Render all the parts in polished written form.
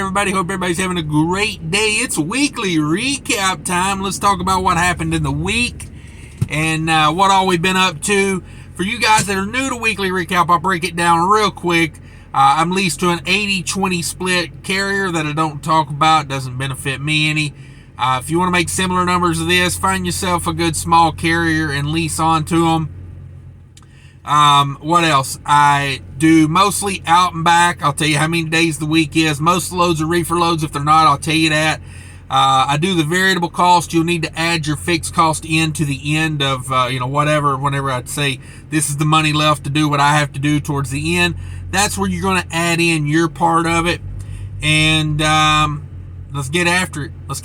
everybody? Hope everybody's having a great day. It's weekly recap time. Let's talk about what happened in the week and what all we've been up to. For you guys that are new to weekly recap, I'll break it down real quick. I'm leased to an 80-20 split carrier that I don't talk about. Doesn't benefit me any. If you want to make similar numbers of this, find yourself a good small carrier and lease onto them. What else? I do mostly out and back. I'll tell you how many days the week is. Most loads are reefer loads. If they're not, I'll tell you that. I do the variable cost. You'll need to add your fixed cost in to the end of, whenever I'd say this is the money left to do what I have to do towards the end. That's where you're going to add in your part of it. And, let's get after it. Let's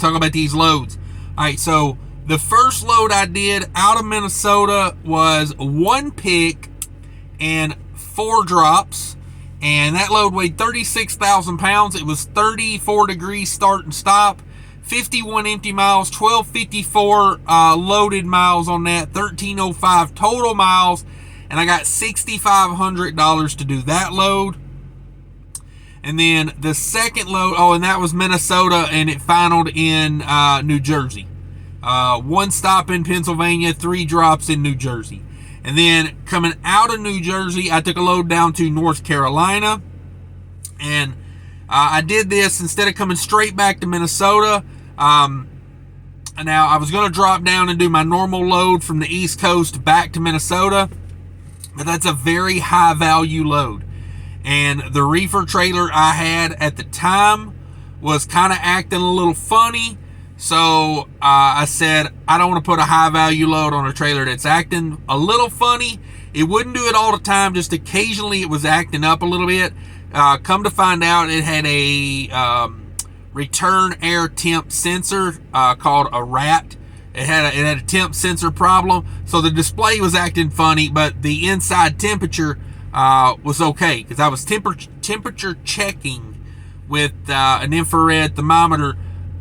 talk about these loads. All right. So the first load I did out of Minnesota was 1 pick and 4 drops. And that load weighed 36,000 pounds. It was 34 degrees start and stop, 51 empty miles, 1254 loaded miles on that, 1305 total miles. And I got $6,500 to do that load. And then the second load, and that was Minnesota, and it finaled in New Jersey. 1 stop in Pennsylvania, 3 drops in New Jersey. And then coming out of New Jersey, I took a load down to North Carolina. And I did this instead of coming straight back to Minnesota. Now, I was going to drop down and do my normal load from the East Coast back to Minnesota. But that's a very high value load. And the reefer trailer I had at the time was kind of acting a little funny. So I said, I don't want to put a high value load on a trailer that's acting a little funny. It wouldn't do it all the time. Just occasionally it was acting up a little bit. Come to find out, it had a return air temp sensor called a rat. It had a temp sensor problem. So the display was acting funny, but the inside temperature was okay. Because I was temperature checking with an infrared thermometer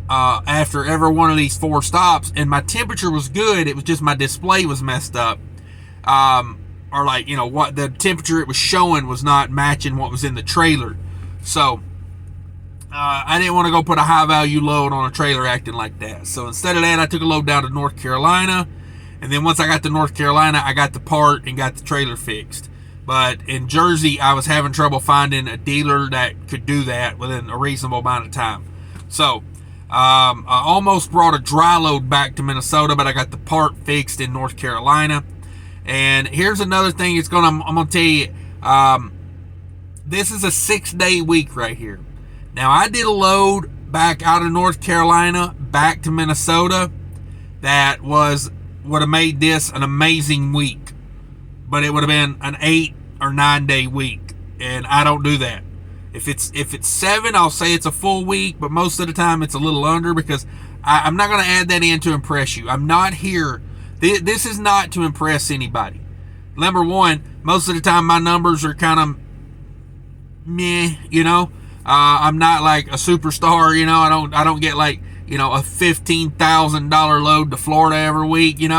after every one of these 4 stops, and my temperature was good. It was just my display was messed up, or what the temperature it was showing was not matching what was in the trailer. So I didn't want to go put a high value load on a trailer acting like that. So instead of that, I took a load down to North Carolina, and then once I got to North Carolina, I got the part and got the trailer fixed. But in Jersey, I was having trouble finding a dealer that could do that within a reasonable amount of time. So I almost brought a dry load back to Minnesota, but I got the part fixed in North Carolina. And here's another thing. I'm going to tell you, this is a 6-day week right here. Now, I did a load back out of North Carolina back to Minnesota that would have made this an amazing week, but it would have been an 8 or 9 day week. And I don't do that. If it's 7, I'll say it's a full week, but most of the time it's a little under, because I'm not going to add that in to impress you. I'm not here. This is not to impress anybody. Number one, most of the time my numbers are kind of meh, I'm not like a superstar, I don't get like, a $15,000 load to Florida every week, and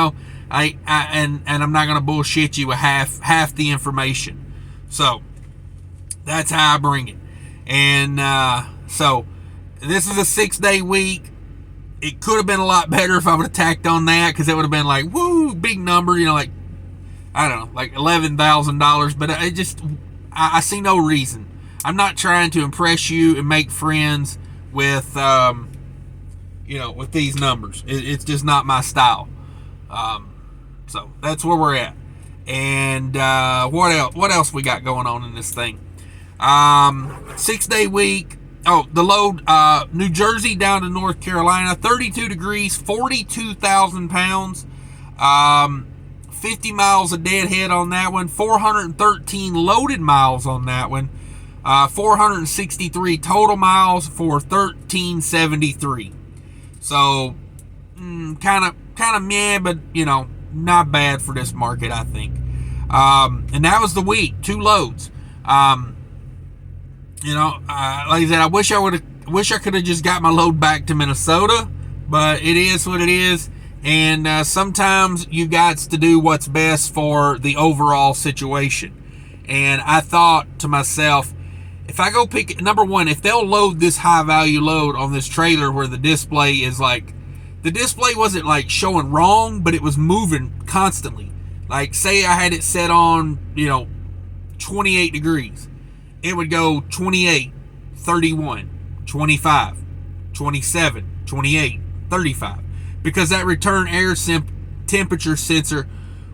I'm not going to bullshit you with half the information. So that's how I bring it. And so this is a 6-day week. It could have been a lot better if I would have tacked on that, because it would have been like, woo, big number, like, I don't know, like $11,000. But I see no reason. I'm not trying to impress you and make friends with, with these numbers. It's just not my style. So that's where we're at. And what else we got going on in this thing? 6-day week. The load, New Jersey down to North Carolina, 32 degrees, 42,000 pounds, 50 miles of deadhead on that one, 413 loaded miles on that one, 463 total miles for 1373. So kind of meh, but not bad for this market, I think. And that was the week, 2 loads. Like I said, I wish I could have just got my load back to Minnesota, but it is what it is. And sometimes you got to do what's best for the overall situation. And I thought to myself, if I go pick, number one, if they'll load this high value load on this trailer where the display is like, the display wasn't like showing wrong, but it was moving constantly. Like, say I had it set on, 28 degrees. It would go 28, 31, 25, 27, 28, 35. Because that return air temperature sensor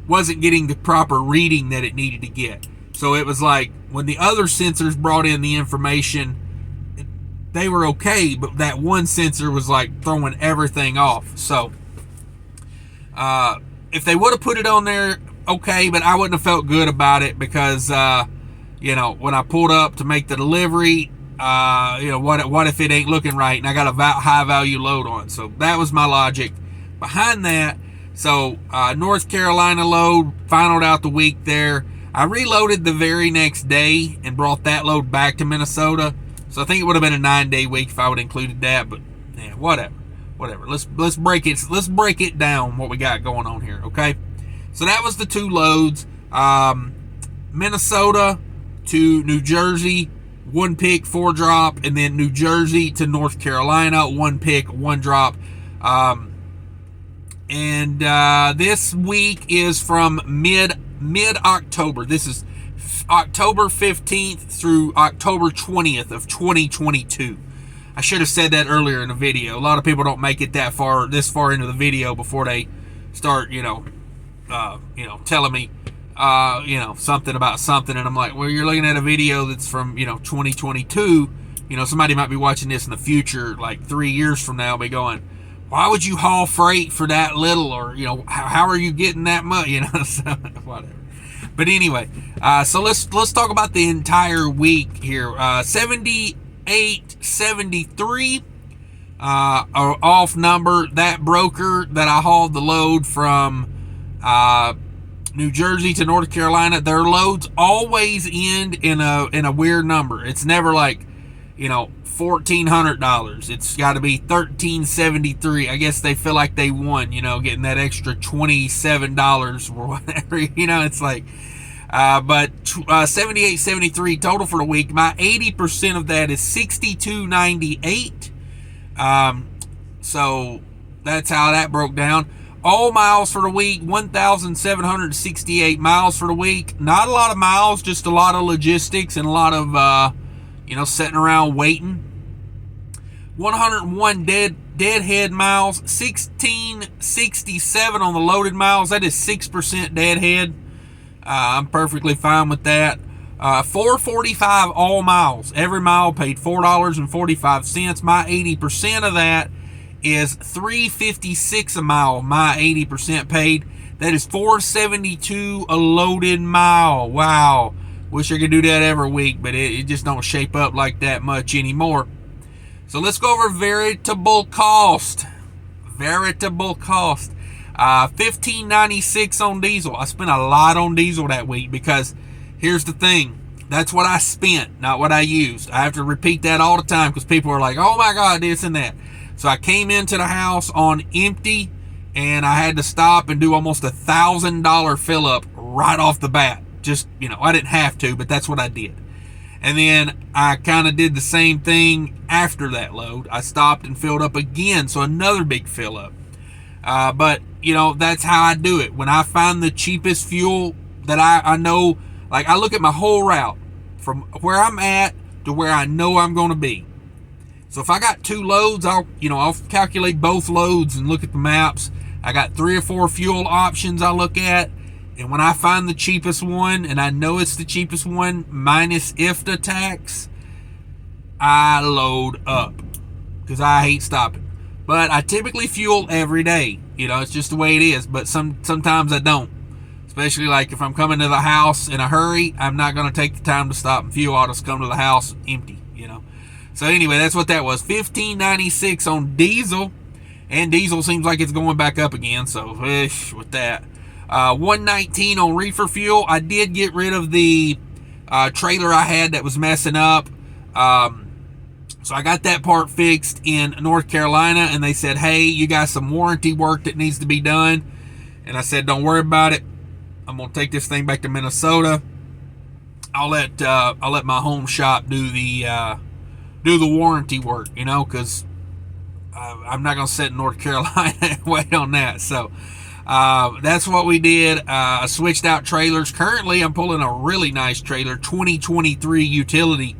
wasn't getting the proper reading that it needed to get. So it was like, when the other sensors brought in the information, they were okay, but that one sensor was like throwing everything off. So if they would have put it on there, okay, but I wouldn't have felt good about it because when I pulled up to make the delivery, what if it ain't looking right and I got a high value load on. So that was my logic behind that. So North Carolina load, finaled out the week there. I reloaded the very next day and brought that load back to Minnesota. So I think it would have been a 9-day week if I would have included that, but yeah, whatever. Let's break it down what we got going on here, okay? So that was the 2 loads. Minnesota to New Jersey, 1 pick, 4 drop, and then New Jersey to North Carolina, 1 pick, 1 drop. And this week is from mid-October. This is October 15th through October 20th of 2022. I should have said that earlier in the video. A lot of people don't make it this far into the video before they start, telling me, something about something. And I'm like, well, you're looking at a video that's from, 2022. Somebody might be watching this in the future, like 3 years from now, be going, why would you haul freight for that little? Or, how are you getting that much? So whatever. But anyway, so let's talk about the entire week here. 7873 off number. That broker that I hauled the load from New Jersey to North Carolina, their loads always end in a weird number. It's never like, $1,400. It's got to be $1,373. I guess they feel like they won, getting that extra $27 or whatever. It's like, but 7873 total for the week. My 80% of that is 6298. So that's how that broke down. All miles for the week, 1,768 miles for the week. Not a lot of miles, just a lot of logistics and a lot of sitting around waiting. 101 deadhead miles, 1667 on the loaded miles. That is 6% deadhead. I'm perfectly fine with that. 445 all miles. Every mile paid $4.45. My 80% of that is $3.56 a mile. My 80% paid. That is $4.72 a loaded mile. Wow. Wish I could do that every week, but it just don't shape up like that much anymore. So let's go over veritable cost. $15.96 on diesel. I spent a lot on diesel that week because here's the thing. That's what I spent, not what I used. I have to repeat that all the time because people are like, oh my God, this and that. So I came into the house on empty and I had to stop and do almost $1,000 fill up right off the bat. Just, I didn't have to, but that's what I did. And then I kind of did the same thing after that load. I stopped and filled up again, so another big fill up. But, that's how I do it. When I find the cheapest fuel that I know, like I look at my whole route from where I'm at to where I know I'm going to be. So if I got 2 loads, I'll calculate both loads and look at the maps. I got 3 or 4 fuel options I look at. And when I find the cheapest one, and I know it's the cheapest one, minus ifta tax, I load up. Because I hate stopping. But I typically fuel every day. It's just the way it is. But sometimes I don't. Especially like if I'm coming to the house in a hurry, I'm not going to take the time to stop and fuel. I'll just come to the house empty, So anyway, that's what that was. $15.96 on diesel. And diesel seems like it's going back up again. So, with that. $119 on reefer fuel. I did get rid of the trailer I had that was messing up. So I got that part fixed in North Carolina, and they said, hey, you got some warranty work that needs to be done. And I said, don't worry about it. I'm going to take this thing back to Minnesota I'll let my home shop do the warranty work, you know, because I'm not gonna sit in North Carolina and wait on that. So that's what we did. I switched out trailers. Currently, I'm pulling a really nice trailer, 2023 utility,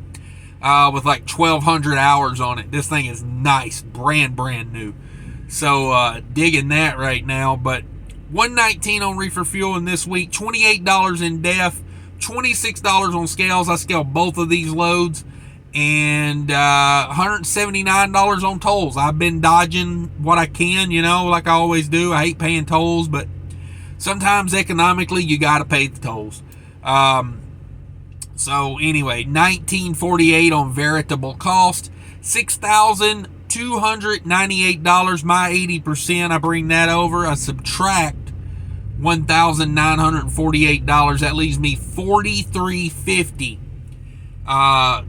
with like 1,200 hours on it. This thing is nice, brand new. So digging that right now. But $119 on reefer fuel in this week, $28 in def, $26 on scales. I scale both of these loads, and $179 on tolls. I've been dodging what I can, you know, like I always do. I hate paying tolls, but sometimes economically you got to pay the tolls. So anyway, $19.48 on veritable cost, $6,298. My 80%, I bring that over. I subtract $1,948. That leaves me $43.50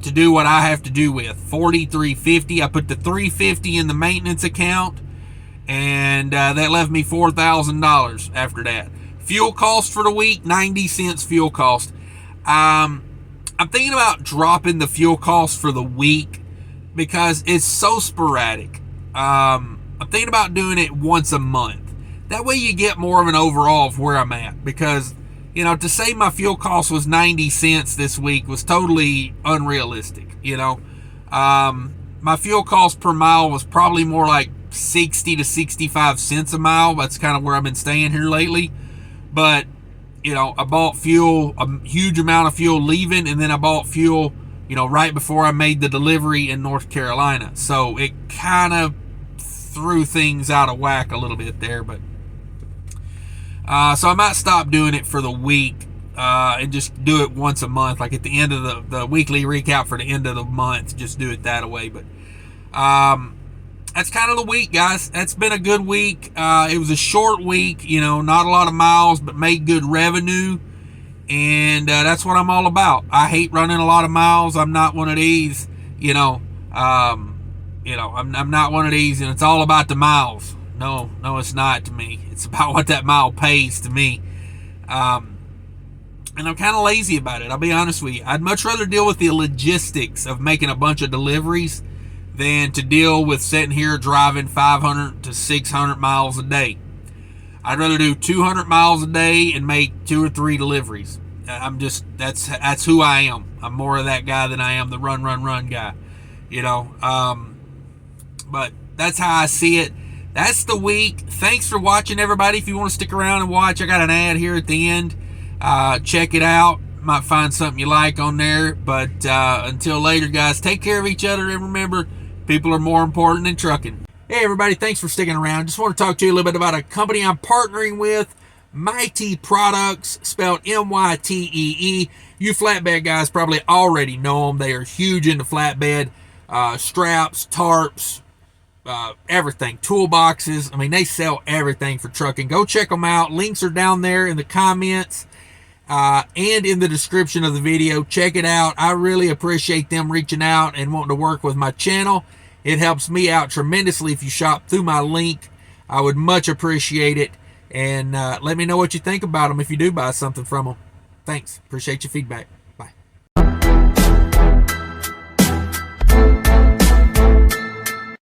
to do what I have to do with. $43.50. I put the $350 in the maintenance account, and that left me $4,000 after that. Fuel cost for the week, 90 cents fuel cost. I'm thinking about dropping the fuel cost for the week because it's so sporadic. I'm thinking about doing it once a month. That way you get more of an overall of where I'm at, because, you know, to say my fuel cost was 90 cents this week was totally unrealistic, you know. My fuel cost per mile was probably more like 60 to 65 cents a mile. That's kind of where I've been staying here lately. But, you know, I bought fuel, a huge amount of fuel leaving, and then I bought fuel, you know, right before I made the delivery in North Carolina. So it kind of threw things out of whack a little bit there, but so I might stop doing it for the week and just do it once a month, like at the end of the weekly recap for the end of the month. Just do it that way. But that's kind of the week, guys. That's been a good week. It was a short week, you know, not a lot of miles, but made good revenue, and that's what I'm all about. I hate running a lot of miles. I'm not one of these, you know. I'm not one of these, and it's all about the miles. No, it's not to me. It's about what that mile pays to me. And I'm kind of lazy about it, I'll be honest with you. I'd much rather deal with the logistics of making a bunch of deliveries than to deal with sitting here driving 500 to 600 miles a day. I'd rather do 200 miles a day and make 2 or 3 deliveries. That's who I am. I'm more of that guy than I am the run guy, you know. But that's how I see it. That's the week. Thanks for watching, everybody. If you want to stick around and watch, I got an ad here at the end. Check it out. Might find something you like on there. But until later, guys, take care of each other, and remember, people are more important than trucking. Hey, everybody, thanks for sticking around. Just want to talk to you a little bit about a company I'm partnering with, Mighty Products, spelled M-Y-T-E-E. You flatbed guys probably already know them. They are huge into flatbed straps, tarps, everything, toolboxes. I mean, they sell everything for trucking. Go check them out. Links are down there in the comments and in the description of the video. Check it out. I really appreciate them reaching out and wanting to work with my channel. It helps me out tremendously if you shop through my link. I would much appreciate it. And let me know what you think about them if you do buy something from them. Thanks. Appreciate your feedback.